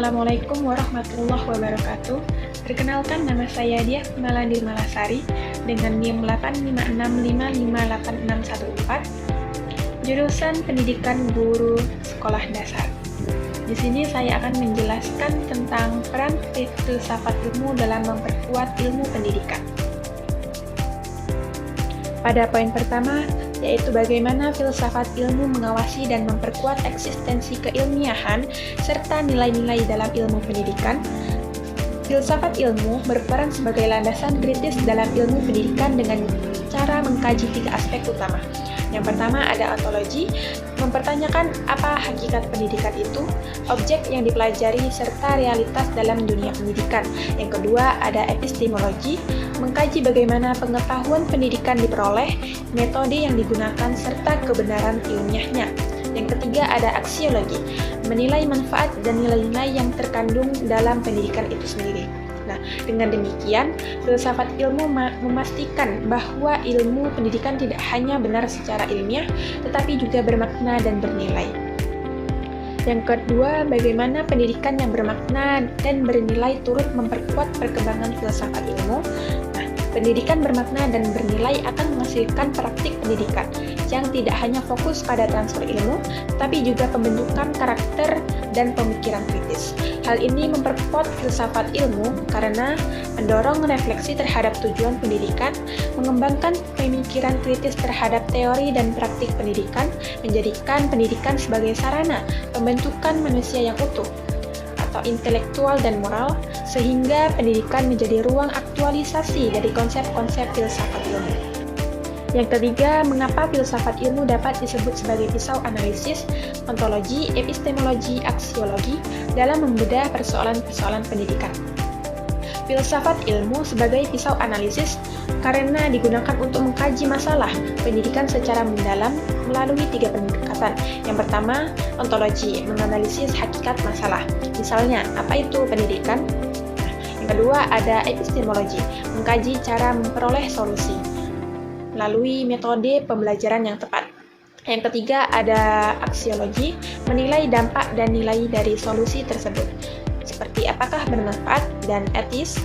Assalamualaikum warahmatullahi wabarakatuh. Perkenalkan, nama saya Diah Kumalandir Malasari dengan NIM 856558614, jurusan Pendidikan Guru Sekolah Dasar. Di sini saya akan menjelaskan tentang peran filsafat ilmu dalam memperkuat ilmu pendidikan. Pada poin pertama, yaitu bagaimana filsafat ilmu mengawasi dan memperkuat eksistensi keilmiahan serta nilai-nilai dalam ilmu pendidikan. Filsafat ilmu berperan sebagai landasan kritis dalam ilmu pendidikan dengan cara mengkaji 3 aspek utama. Yang pertama ada ontologi, mempertanyakan apa hakikat pendidikan itu, objek yang dipelajari, serta realitas dalam dunia pendidikan. Yang kedua ada epistemologi, mengkaji bagaimana pengetahuan pendidikan diperoleh, metode yang digunakan, serta kebenaran ilmiahnya. Yang ketiga ada aksiologi, menilai manfaat dan nilai-nilai yang terkandung dalam pendidikan itu sendiri. Nah, dengan demikian, filsafat ilmu memastikan bahwa ilmu pendidikan tidak hanya benar secara ilmiah, tetapi juga bermakna dan bernilai. Yang kedua, bagaimana pendidikan yang bermakna dan bernilai turut memperkuat perkembangan filsafat ilmu. Nah, pendidikan bermakna dan bernilai akan menghasilkan praktik pendidikan yang tidak hanya fokus pada transfer ilmu, tapi juga pembentukan karakter dan pemikiran kritis. Hal ini memperkuat filsafat ilmu karena mendorong refleksi terhadap tujuan pendidikan, mengembangkan pemikiran kritis terhadap teori dan praktik pendidikan, menjadikan pendidikan sebagai sarana pembentukan manusia yang utuh atau intelektual dan moral, sehingga pendidikan menjadi ruang aktualisasi dari konsep-konsep filsafat ilmu. Yang ketiga, mengapa filsafat ilmu dapat disebut sebagai pisau analisis, ontologi, epistemologi, aksiologi dalam membedah persoalan-persoalan pendidikan. Filsafat ilmu sebagai pisau analisis karena digunakan untuk mengkaji masalah pendidikan secara mendalam melalui 3 pendekatan. Yang pertama, ontologi, menganalisis hakikat masalah. Misalnya, apa itu pendidikan? Yang kedua, ada epistemologi, mengkaji cara memperoleh solusi melalui metode pembelajaran yang tepat. Yang ketiga ada aksiologi, menilai dampak dan nilai dari solusi tersebut, seperti apakah bermanfaat dan etis.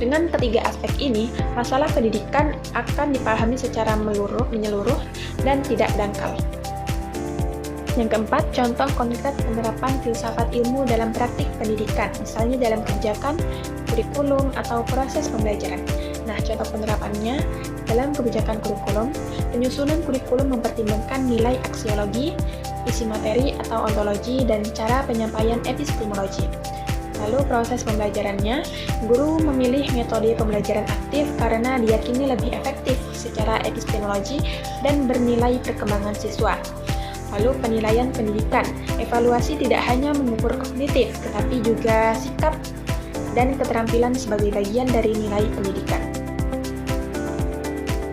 Dengan ketiga aspek ini, masalah pendidikan akan dipahami secara menyeluruh dan tidak dangkal. Yang keempat, contoh konkret penerapan filsafat ilmu dalam praktik pendidikan, misalnya dalam kebijakan, kurikulum, atau proses pembelajaran. Nah, contoh penerapannya dalam kebijakan kurikulum, penyusunan kurikulum mempertimbangkan nilai aksiologi, isi materi atau ontologi, dan cara penyampaian epistemologi. Lalu proses pembelajarannya, guru memilih metode pembelajaran aktif karena diyakini lebih efektif secara epistemologi dan bernilai perkembangan siswa. Lalu penilaian pendidikan, evaluasi tidak hanya mengukur kognitif, tetapi juga sikap dan keterampilan sebagai bagian dari nilai pendidikan.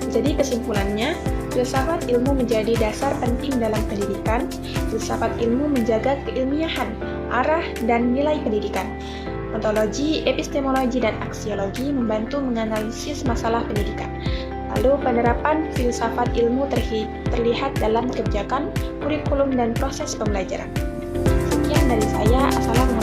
Jadi kesimpulannya, filsafat ilmu menjadi dasar penting dalam pendidikan. Filsafat ilmu menjaga keilmiahan, arah, dan nilai pendidikan. Ontologi, epistemologi, dan aksiologi membantu menganalisis masalah pendidikan. Lalu penerapan filsafat ilmu terlihat dalam kebijakan, kurikulum, dan proses pembelajaran. Sekian dari saya. Assalamualaikum.